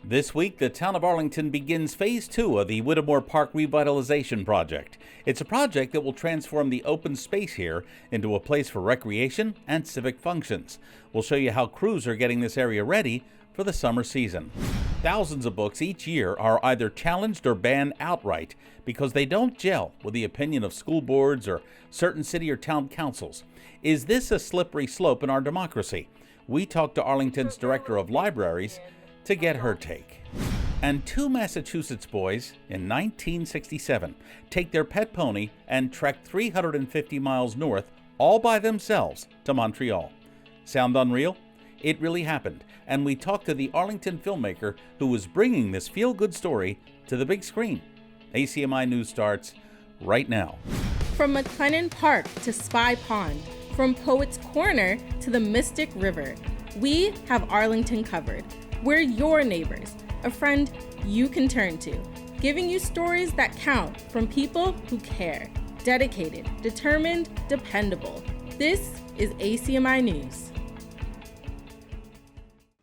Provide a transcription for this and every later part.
This week, the town of Arlington begins Phase 2 of the Whittemore Park Revitalization project. It's a project that will transform the open space here into a place for recreation and civic functions. We'll show you how crews are getting this area ready for the summer season. Thousands of books each year are either challenged or banned outright because they don't gel with the opinion of school boards or certain city or town councils. Is this a slippery slope in our democracy? We talked to Arlington's director of libraries to get her take. And two Massachusetts boys in 1967 take their pet pony and trek 350 miles north all by themselves to Montreal. Sound unreal? It really happened, and we talked to the Arlington filmmaker who was bringing this feel-good story to the big screen. ACMi News starts right now. From McLennan Park to Spy Pond, from Poets Corner to the Mystic River, we have Arlington covered. We're your neighbors, a friend you can turn to, giving you stories that count from people who care, dedicated, determined, dependable. This is ACMi News.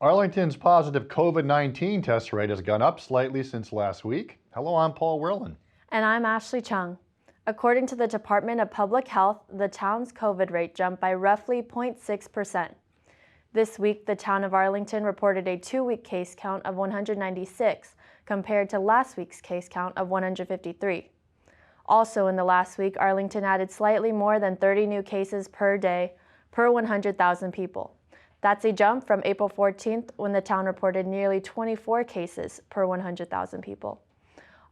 Arlington's positive COVID-19 test rate has gone up slightly since last week. Hello, I'm Paul Werlin. And I'm Ashley Chung. According to the Department of Public Health, the town's COVID rate jumped by roughly 0.6%. This week, the town of Arlington reported a 2-week case count of 196 compared to last week's case count of 153. Also in the last week, Arlington added slightly more than 30 new cases per day per 100,000 people. That's a jump from April 14th when the town reported nearly 24 cases per 100,000 people.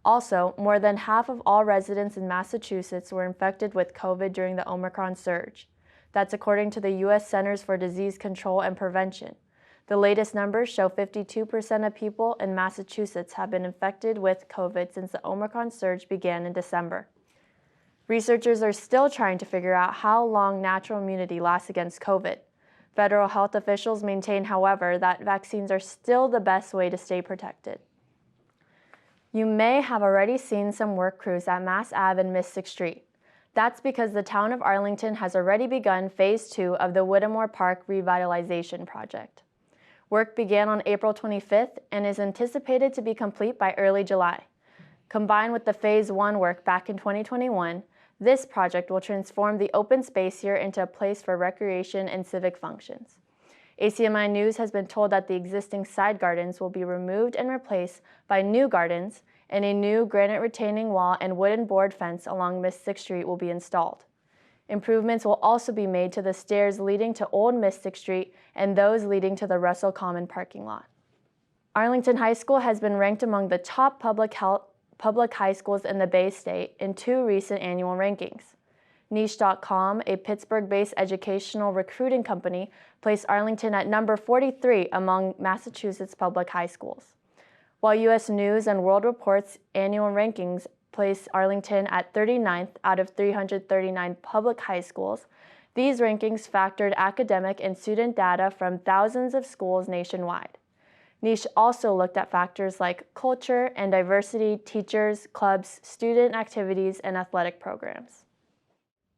Also, more than half of all residents in Massachusetts were infected with COVID during the Omicron surge. That's according to the U.S. Centers for Disease Control and Prevention. The latest numbers show 52% of people in Massachusetts have been infected with COVID since the Omicron surge began in December. Researchers are still trying to figure out how long natural immunity lasts against COVID. Federal health officials maintain, however, that vaccines are still the best way to stay protected. You may have already seen some work crews at Mass Ave and Mystic Street. That's because the town of Arlington has already begun Phase 2 of the Whittemore Park Revitalization project. Work began on April 25th and is anticipated to be complete by early July. Combined with the Phase 1 work back in 2021, this project will transform the open space here into a place for recreation and civic functions. ACMi News has been told that the existing side gardens will be removed and replaced by new gardens, and a new granite retaining wall and wooden board fence along Mystic Street will be installed. Improvements will also be made to the stairs leading to Old Mystic Street and those leading to the Russell Common parking lot. Arlington High School has been ranked among the top public high schools in the Bay State in 2 recent annual rankings. Niche.com, a Pittsburgh-based educational recruiting company, placed Arlington at number 43 among Massachusetts public high schools. While U.S. News and World Report's annual rankings place Arlington at 39th out of 339 public high schools, these rankings factored academic and student data from thousands of schools nationwide. Niche also looked at factors like culture and diversity, teachers, clubs, student activities, and athletic programs.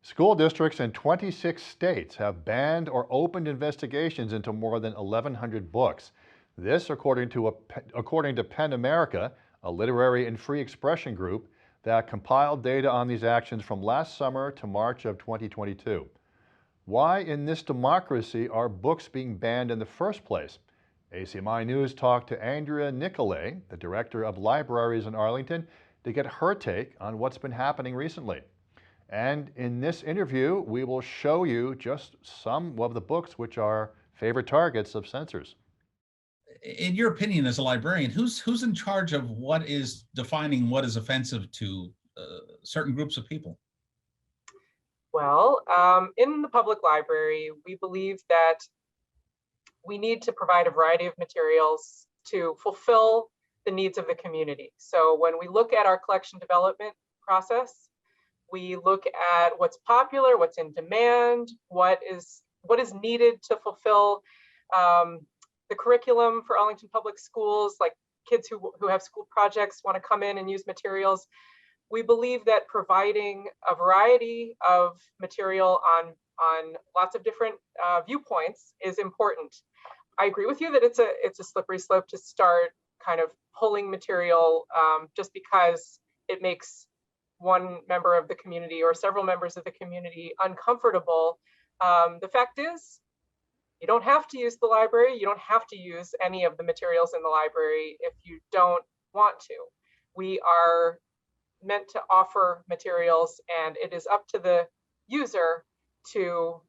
School districts in 26 states have banned or opened investigations into more than 1,100 books. This, according to PEN America, a literary and free expression group that compiled data on these actions from last summer to March of 2022. Why in this democracy are books being banned in the first place? ACMi News talked to Andrea Nicolay, the director of libraries in Arlington, to get her take on what's been happening recently. And in this interview, we will show you just some of the books which are favorite targets of censors. In your opinion, as a librarian, who's in charge of what is defining what is offensive to certain groups of people? Well, in the public library, we believe that we need to provide a variety of materials to fulfill the needs of the community. So when we look at our collection development process, we look at what's popular, what's in demand, what is needed to fulfill the curriculum for Arlington Public Schools, like kids who have school projects want to come in and use materials. We believe that providing a variety of material on lots of different viewpoints is important. I agree with you that it's a slippery slope to start kind of pulling material just because it makes one member of the community or several members of the community uncomfortable. The fact is, you don't have to use the library. You don't have to use any of the materials in the library if you don't want to. We are meant to offer materials, and it is up to the user to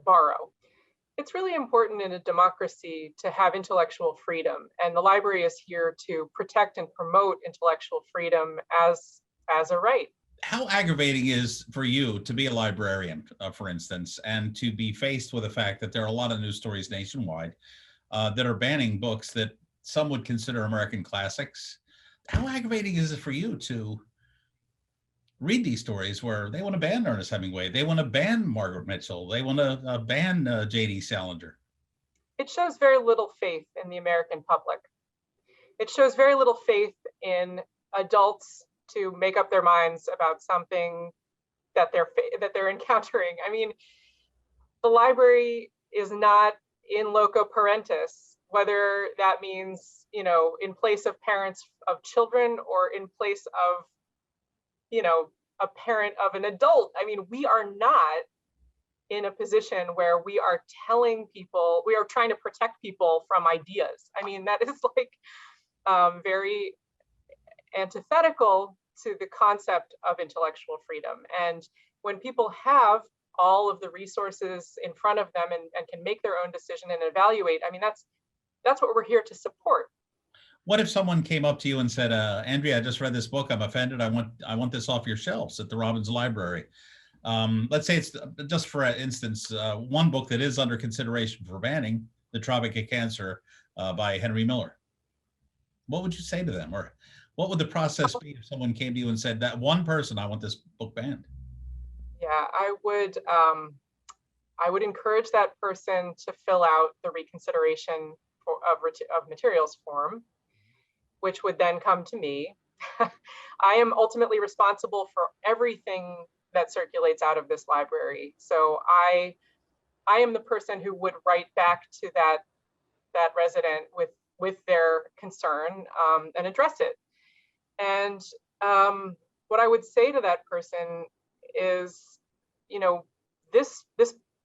borrow. It's really important in a democracy to have intellectual freedom, and the library is here to protect and promote intellectual freedom as a right. How aggravating is for you to be a librarian, for instance, and to be faced with the fact that there are a lot of news stories nationwide that are banning books that some would consider American classics? How aggravating is it for you to read these stories where they want to ban Ernest Hemingway, they want to ban Margaret Mitchell, they want to ban J.D. Salinger? It shows very little faith in the American public. It shows very little faith in adults to make up their minds about something that they're encountering. I mean, the library is not in loco parentis, whether that means, you know, in place of parents of children or in place of, you know, a parent of an adult. I mean, we are not in a position where we are telling people, we are trying to protect people from ideas. I mean, that is like very antithetical to the concept of intellectual freedom. And when people have all of the resources in front of them and can make their own decision and evaluate, I mean, that's what we're here to support. What if someone came up to you and said, Andrea, I just read this book, I'm offended, I want this off your shelves at the Robbins Library. Let's say it's, just for instance, one book that is under consideration for banning, The Tropic of Cancer by Henry Miller. What would you say to them? Or what would the process be if someone came to you and said, that one person, I want this book banned? Yeah, I would encourage that person to fill out the reconsideration of materials form, which would then come to me. I am ultimately responsible for everything that circulates out of this library. So I am the person who would write back to that resident with their concern and address it. And what I would say to that person is, you know, this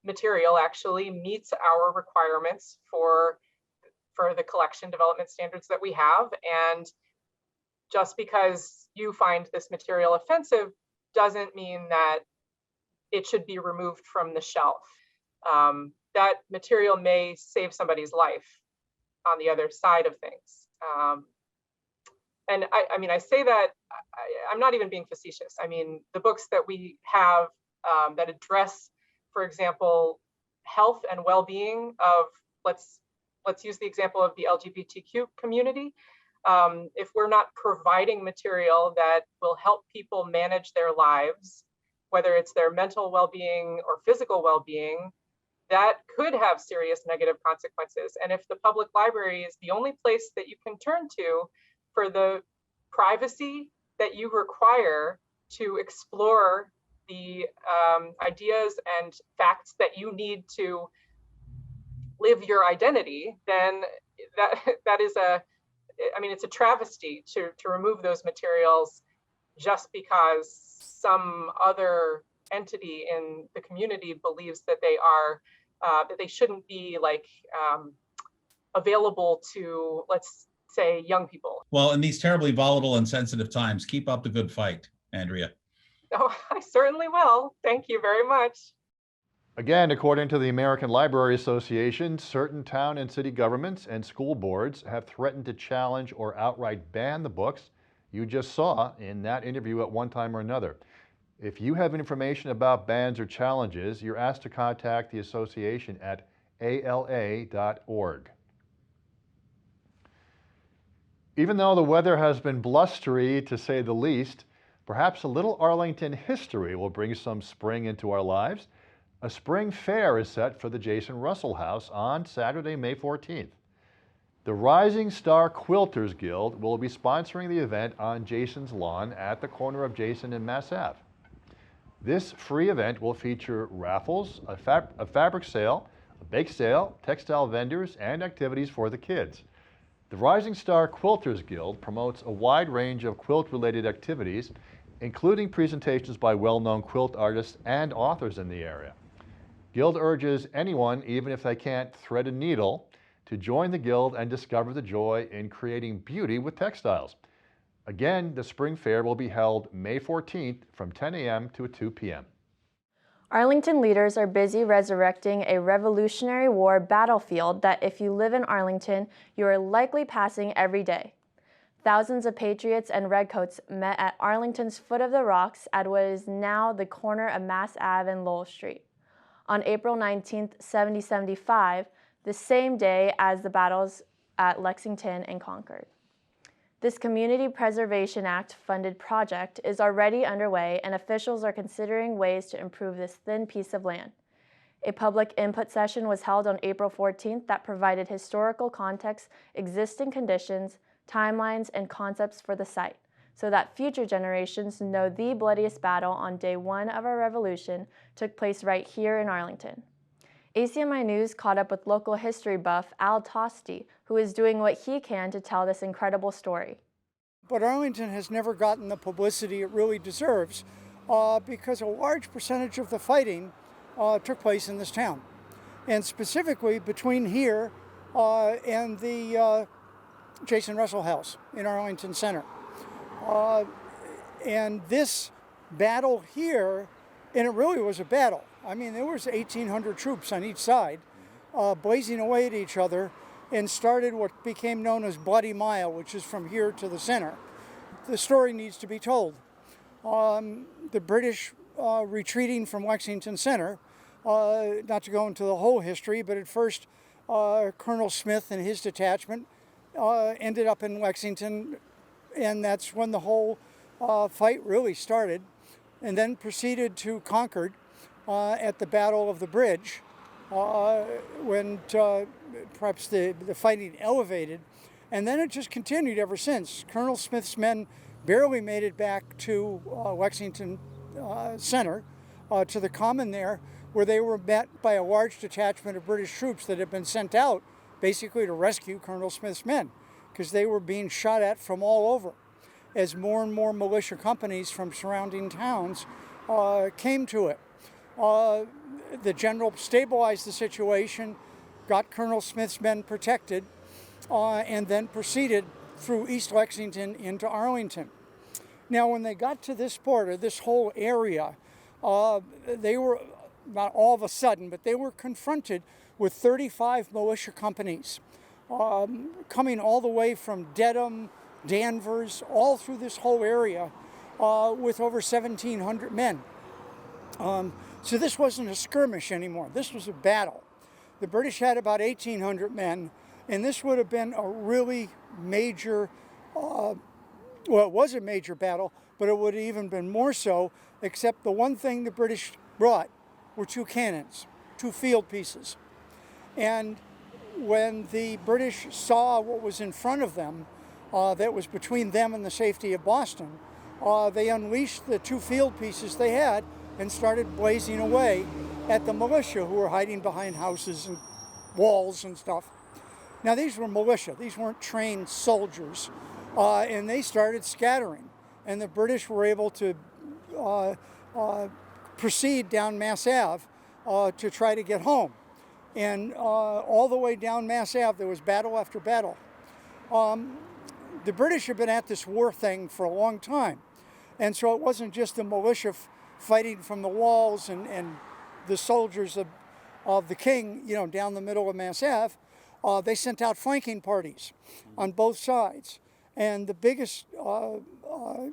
material actually meets our requirements for the collection development standards that we have. And just because you find this material offensive doesn't mean that it should be removed from the shelf. That material may save somebody's life on the other side of things. And I mean, I say that, I'm not even being facetious. I mean, the books that we have that address, for example, health and well-being of, let's use the example of the LGBTQ community. If we're not providing material that will help people manage their lives, whether it's their mental well-being or physical well-being, that could have serious negative consequences. And if the public library is the only place that you can turn to for the privacy that you require to explore the ideas and facts that you need to live your identity, then that is it's a travesty to remove those materials just because some other entity in the community believes that they are that they shouldn't be available to, let's say, young people. Well, in these terribly volatile and sensitive times, keep up the good fight, Andrea. Oh, I certainly will. Thank you very much. Again, according to the American Library Association, certain town and city governments and school boards have threatened to challenge or outright ban the books you just saw in that interview at one time or another. If you have information about bans or challenges, you're asked to contact the association at ala.org. Even though the weather has been blustery, to say the least, perhaps a little Arlington history will bring some spring into our lives. A spring fair is set for the Jason Russell House on Saturday, May 14th. The Rising Star Quilters Guild will be sponsoring the event on Jason's lawn at the corner of Jason and Mass Ave. This free event will feature raffles, a fabric sale, a bake sale, textile vendors, and activities for the kids. The Rising Star Quilters Guild promotes a wide range of quilt-related activities, including presentations by well-known quilt artists and authors in the area. Guild urges anyone, even if they can't thread a needle, to join the Guild and discover the joy in creating beauty with textiles. Again, the spring fair will be held May 14th from 10 a.m. to 2 p.m. Arlington leaders are busy resurrecting a Revolutionary War battlefield that, if you live in Arlington, you are likely passing every day. Thousands of patriots and redcoats met at Arlington's Foot of the Rocks at what is now the corner of Mass Ave and Lowell Street. On April 19, 1775, the same day as the battles at Lexington and Concord. This Community Preservation Act-funded project is already underway, and officials are considering ways to improve this thin piece of land. A public input session was held on April 14th that provided historical context, existing conditions, timelines, and concepts for the site, so that future generations know the bloodiest battle on day one of our revolution took place right here in Arlington. ACMi News caught up with local history buff Al Tosti, who is doing what he can to tell this incredible story. But Arlington has never gotten the publicity it really deserves because a large percentage of the fighting took place in this town. And specifically between here and the Jason Russell House in Arlington Center. And this battle here, and it really was a battle. I mean, there was 1,800 troops on each side blazing away at each other and started what became known as Bloody Mile, which is from here to the center. The story needs to be told. The British retreating from Lexington Center, not to go into the whole history, but at first Colonel Smith and his detachment ended up in Lexington, and that's when the whole fight really started, and then proceeded to Concord at the Battle of the Bridge, when perhaps the fighting elevated, and then it just continued ever since. Colonel Smith's men barely made it back to Lexington Center, to the common there, where they were met by a large detachment of British troops that had been sent out basically to rescue Colonel Smith's men, because they were being shot at from all over as more and more militia companies from surrounding towns came to it. The general stabilized the situation, got Colonel Smith's men protected, and then proceeded through East Lexington into Arlington. Now, when they got to this border, this whole area, they were, not all of a sudden, but they were confronted with 35 militia companies coming all the way from Dedham, Danvers, all through this whole area with over 1,700 men. So this wasn't a skirmish anymore. This was a battle. The British had about 1,800 men, and this would have been a really major, well, it was a major battle, but it would have even been more so, except the one thing the British brought were 2 cannons, 2 field pieces. And when the British saw what was in front of them, that was between them and the safety of Boston, they unleashed the 2 field pieces they had and started blazing away at the militia who were hiding behind houses and walls and stuff. Now, these were militia. These weren't trained soldiers. And they started scattering. And the British were able to proceed down Mass Ave to try to get home. And all the way down Mass Ave, there was battle after battle. The British had been at this war thing for a long time. And so it wasn't just the militia fighting from the walls and the soldiers of the king, you know, down the middle of Mass Ave. They sent out flanking parties on both sides. And the biggest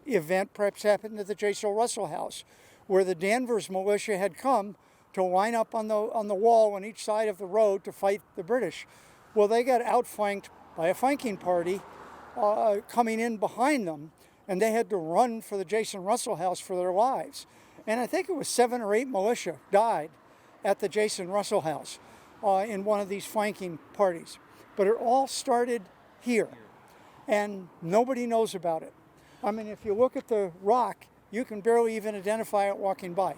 event perhaps happened at the Jason Russell House, where the Danvers militia had come to line up on the wall on each side of the road to fight the British. Well, they got outflanked by a flanking party coming in behind them, and they had to run for the Jason Russell House for their lives. And I think it was 7 or 8 militia died at the Jason Russell House in one of these flanking parties. But it all started here, and nobody knows about it. I mean, if you look at the rock, you can barely even identify it walking by.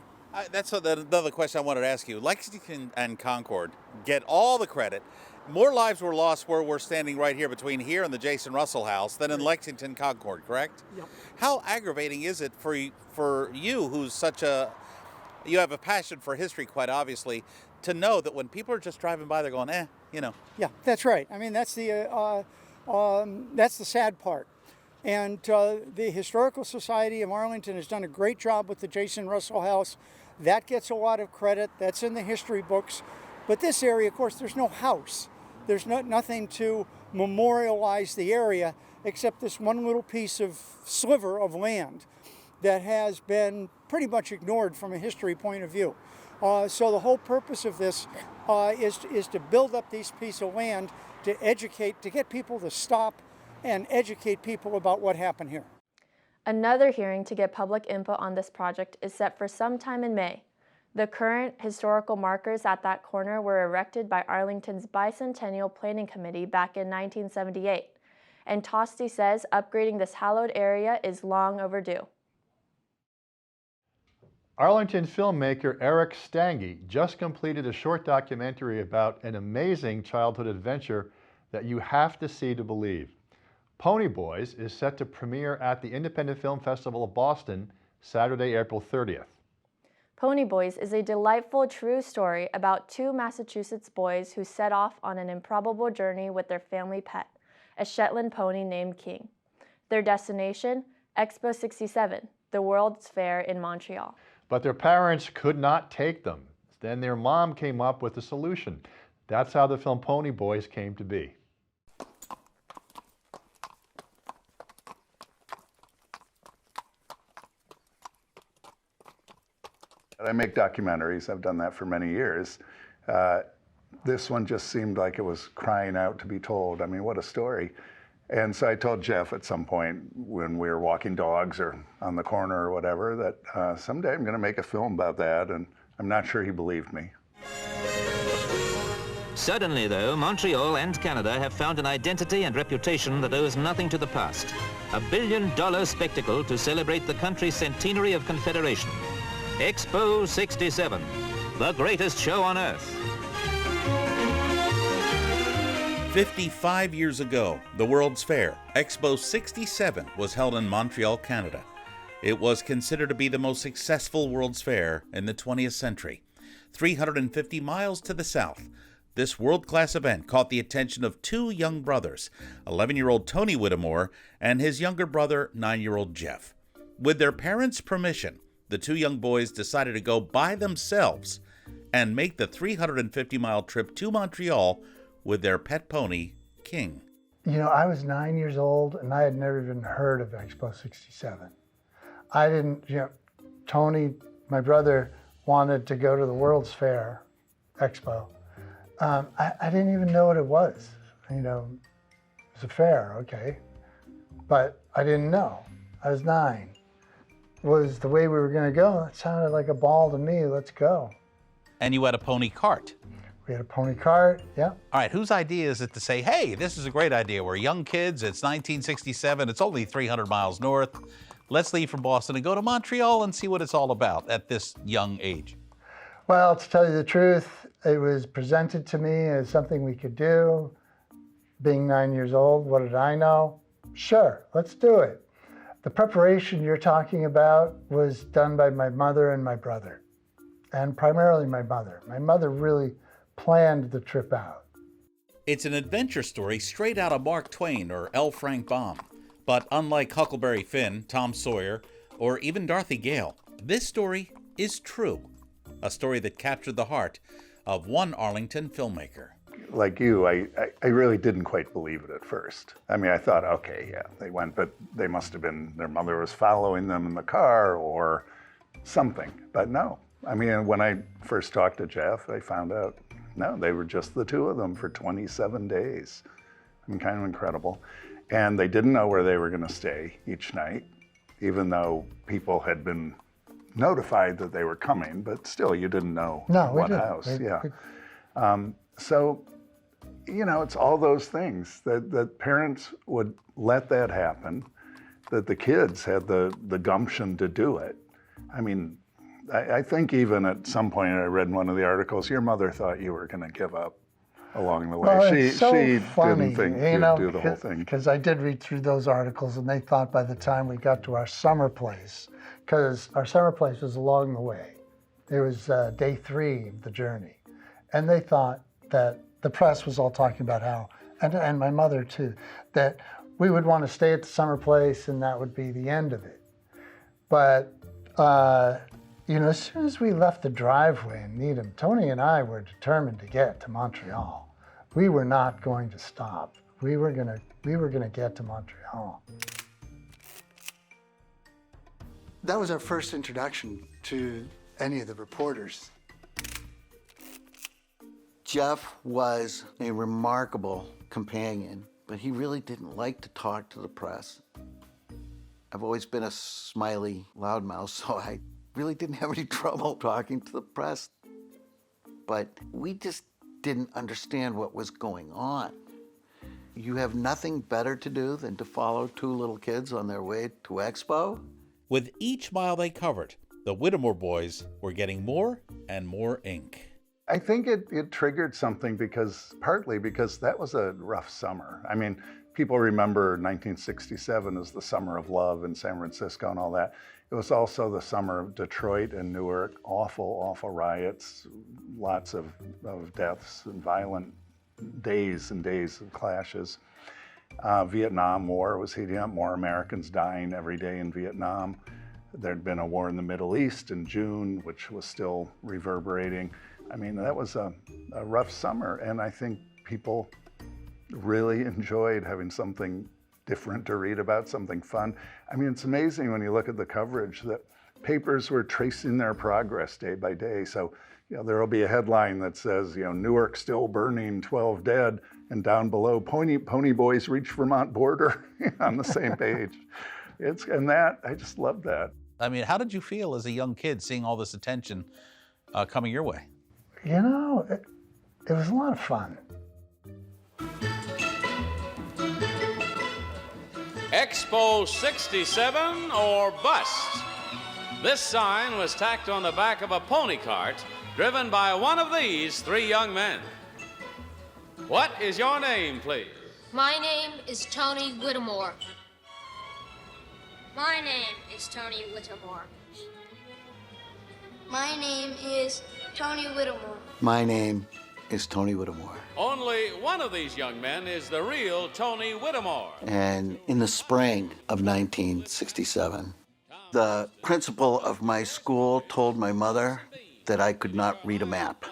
That's another question I wanted to ask you. Lexington and Concord get all the credit, More lives were lost where we're standing right here between here and the Jason Russell House than in Lexington Concord, correct? Yep. How aggravating is it for you, who's you have a passion for history, quite obviously, to know that when people are just driving by, they're going, Yeah, that's right. I mean, that's the sad part. And the Historical Society of Arlington has done a great job with the Jason Russell House. That gets a lot of credit. That's in the history books. But this area, of course, there's no house. There's nothing to memorialize the area except this one little piece of sliver of land that has been pretty much ignored from a history point of view. So the whole purpose of this is to build up these pieces of land, to educate, to get people to stop and educate people about what happened here. Another hearing to get public input on this project is set for sometime in May. The current historical markers at that corner were erected by Arlington's Bicentennial Planning Committee back in 1978, and Tosti says upgrading this hallowed area is long overdue. Arlington filmmaker Eric Stange just completed a short documentary about an amazing childhood adventure that you have to see to believe. Pony Boys is set to premiere at the Independent Film Festival of Boston, Saturday, April 30th. Pony Boys is a delightful true story about two Massachusetts boys who set off on an improbable journey with their family pet, a Shetland pony named King. Their destination, Expo 67, the World's Fair in Montreal. But their parents could not take them. Then their mom came up with a solution. That's how the film Pony Boys came to be. I make documentaries. I've done that for many years. This one just seemed like it was crying out to be told. I mean, what a story. And so I told Jeff at some point when we were walking dogs or on the corner or whatever that someday I'm going to make a film about that, and I'm not sure he believed me. Suddenly, though, Montreal and Canada have found an identity and reputation that owes nothing to the past. $1 billion spectacle to celebrate the country's centenary of Confederation. Expo 67, the greatest show on earth. 55 years ago, the World's Fair, Expo 67, was held in Montreal, Canada. It was considered to be the most successful World's Fair in the 20th century. 350 miles to the south, this world-class event caught the attention of two young brothers, 11-year-old Tony Whittemore and his younger brother, 9-year-old Jeff. With their parents' permission, the two young boys decided to go by themselves and make the 350-mile trip to Montreal with their pet pony, King. You know, I was 9 years old and I had never even heard of Expo 67. I didn't, Tony, my brother, wanted to go to the World's Fair Expo. I didn't even know what it was. It was a fair, okay. But I didn't know. I was 9. Was the way we were going to go. It sounded like a ball to me. Let's go. And you had a pony cart. We had a pony cart, yeah. All right, whose idea is it to say, hey, this is a great idea. We're young kids. It's 1967. It's only 300 miles north. Let's leave from Boston and go to Montreal and see what it's all about at this young age. Well, to tell you the truth, it was presented to me as something we could do. Being 9 years old, what did I know? Sure, let's do it. The preparation you're talking about was done by my mother and my brother, and primarily my mother. My mother really planned the trip out. It's an adventure story straight out of Mark Twain or L. Frank Baum. But unlike Huckleberry Finn, Tom Sawyer, or even Dorothy Gale, this story is true. A story that captured the heart of one Arlington filmmaker. Like you, I really didn't quite believe it at first. I mean, I thought, okay, yeah, they went, but they must have been, their mother was following them in the car or something. But no, I mean, when I first talked to Jeff, I found out, no, they were just the two of them for 27 days. I mean, kind of incredible. And they didn't know where they were going to stay each night, even though people had been notified that they were coming, but still you didn't know what house. So, it's all those things that parents would let that happen, that the kids had the gumption to do it. I mean, I think even at some point I read in one of the articles, your mother thought you were going to give up. along the way. Well, she it's so funny, didn't think you you'd know, do the whole thing. because I did read through those articles, and they thought by the time we got to our summer place, because our summer place was along the way. It was day 3 of the journey, and they thought that the press was all talking about how, and my mother too, that we would want to stay at the summer place and that would be the end of it. But you know, as soon as we left the driveway in Needham, Tony and I were determined to get to Montreal. We were not going to stop. We were gonna get to Montreal. That was our first introduction to any of the reporters. Jeff was a remarkable companion, but he really didn't like to talk to the press. I've always been a smiley loudmouth, so I really didn't have any trouble talking to the press. But we just didn't understand what was going on. You have nothing better to do than to follow 2 little kids on their way to Expo? With each mile they covered, the Whittemore boys were getting more and more ink. I think it triggered something partly because that was a rough summer. I mean, people remember 1967 as the summer of love in San Francisco and all that. It was also the summer of Detroit and Newark, awful riots, lots of deaths and violent days and days of clashes. Vietnam War was heating up, more Americans dying every day in Vietnam. There'd been a war in the Middle East in June, which was still reverberating. I mean, that was a rough summer, and I think people really enjoyed having something different to read about, something fun. I mean, it's amazing when you look at the coverage that papers were tracing their progress day by day. So, you know, there will be a headline that says, you know, Newark still burning, 12 dead, and down below, Pony Boys reach Vermont border on the same page. I just love that. I mean, how did you feel as a young kid seeing all this attention coming your way? You know, it was a lot of fun. Expo 67 or bust. This sign was tacked on the back of a pony cart driven by one of these 3 young men. What is your name, please? My name is Tony Whittemore. My name is Tony Whittemore. My name is Tony Whittemore. My name is Tony Whittemore. Only one of these young men is the real Tony Whittemore. And in the spring of 1967, the principal of my school told my mother that I could not read a map.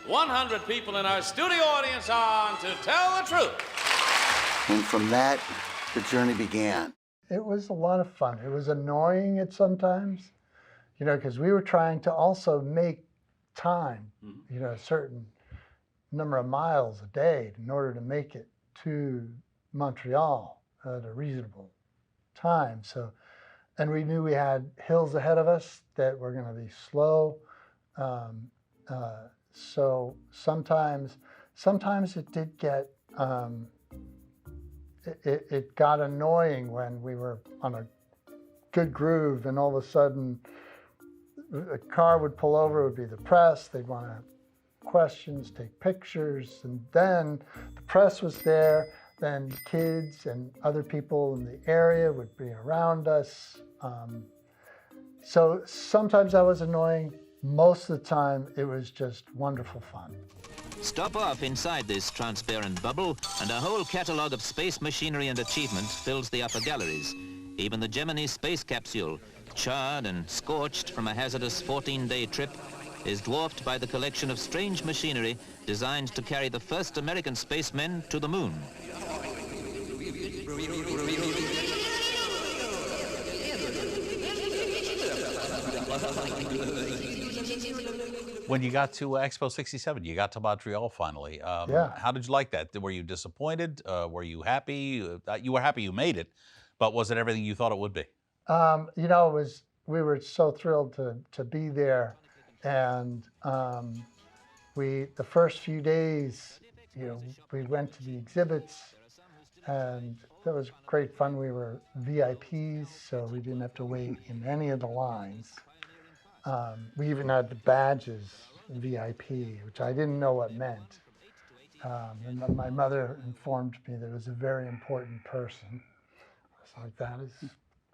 100 people in our studio audience on to tell the truth. And from that, the journey began. It was a lot of fun. It was annoying at sometimes, you know, because we were trying to also make time, you know, a certain number of miles a day in order to make it to Montreal at a reasonable time. So, and we knew we had hills ahead of us that were going to be slow. So sometimes it did get, it got annoying when we were on a good groove and all of a sudden a car would pull over, it would be the press, they'd want to questions, take pictures, and then the press was there, then kids and other people in the area would be around us. So sometimes that was annoying. Most of the time, it was just wonderful fun. Stop off inside this transparent bubble, and a whole catalogue of space machinery and achievement fills the upper galleries. Even the Gemini space capsule, charred and scorched from a hazardous 14-day trip, is dwarfed by the collection of strange machinery designed to carry the first American spacemen to the moon. When you got to Expo 67, you got to Montreal finally. Yeah. How did you like that? Were you disappointed? Were you happy? You were happy you made it, but was it everything you thought it would be? You know, we were so thrilled to be there. And the first few days, you know, we went to the exhibits, and that was great fun. We were VIPs, so we didn't have to wait in any of the lines. We even had the badges VIP, which I didn't know what meant. And my mother informed me that it was a very important person. I was like,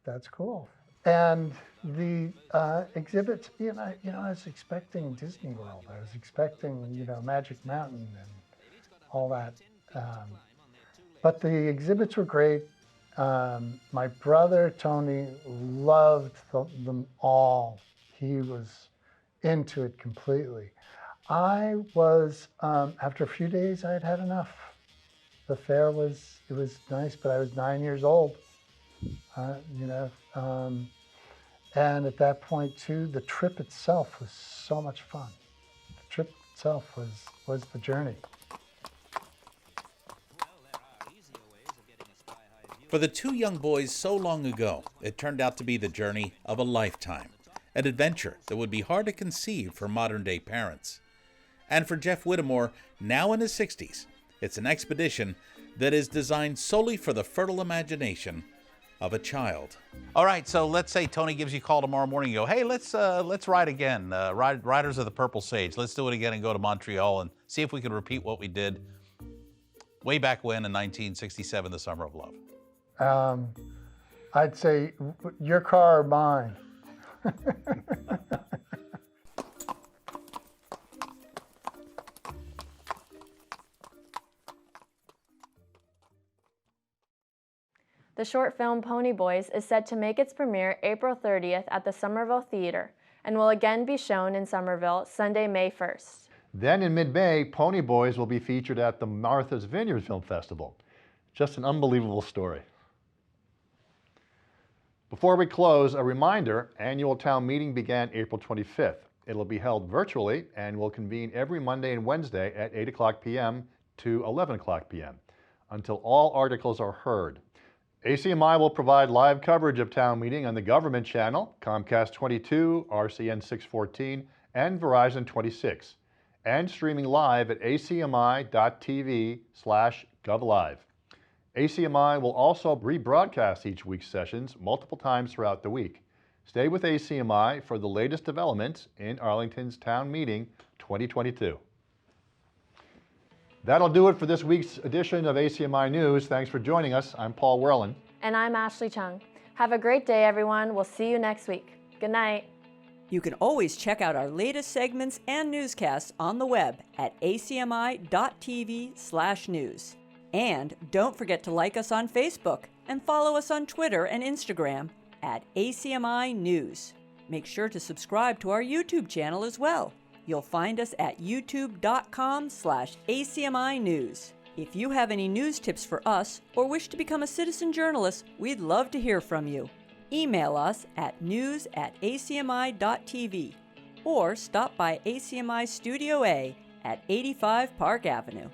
that's cool. And the exhibits, I was expecting Disney World. I was expecting, Magic Mountain and all that. But the exhibits were great. My brother, Tony, loved them all. He was into it completely. I was, after a few days, I had had enough. The fair it was nice, but I was 9 years old, and at that point too, the trip itself was so much fun. The trip itself was the journey. For the two young boys so long ago, it turned out to be the journey of a lifetime, an adventure that would be hard to conceive for modern-day parents. And for Jeff Whittemore, now in his 60s, it's an expedition that is designed solely for the fertile imagination of a child. All right, so let's say Tony gives you a call tomorrow morning. You go, hey, let's ride again. Riders of the Purple Sage. Let's do it again and go to Montreal and see if we can repeat what we did way back when in 1967, the Summer of Love. I'd say your car or mine. The short film Pony Boys is set to make its premiere April 30th at the Somerville Theater and will again be shown in Somerville Sunday, May 1st. Then in mid-May, Pony Boys will be featured at the Martha's Vineyard Film Festival. Just an unbelievable story. Before we close, a reminder, annual town meeting began April 25th. It'll be held virtually and will convene every Monday and Wednesday at 8 o'clock p.m. to 11 o'clock p.m. until all articles are heard. ACMi will provide live coverage of town meeting on the government channel, Comcast 22, RCN 614, and Verizon 26, and streaming live at acmi.tv/govlive. ACMi will also rebroadcast each week's sessions multiple times throughout the week. Stay with ACMi for the latest developments in Arlington's Town Meeting 2022. That'll do it for this week's edition of ACMi News. Thanks for joining us. I'm Paul Werlin. And I'm Ashley Chung. Have a great day, everyone. We'll see you next week. Good night. You can always check out our latest segments and newscasts on the web at acmi.tv/news. And don't forget to like us on Facebook and follow us on Twitter and Instagram at ACMi News. Make sure to subscribe to our YouTube channel as well. You'll find us at youtube.com/ACMi News. If you have any news tips for us or wish to become a citizen journalist, we'd love to hear from you. Email us at news@acmi.tv or stop by ACMI Studio A at 85 Park Avenue.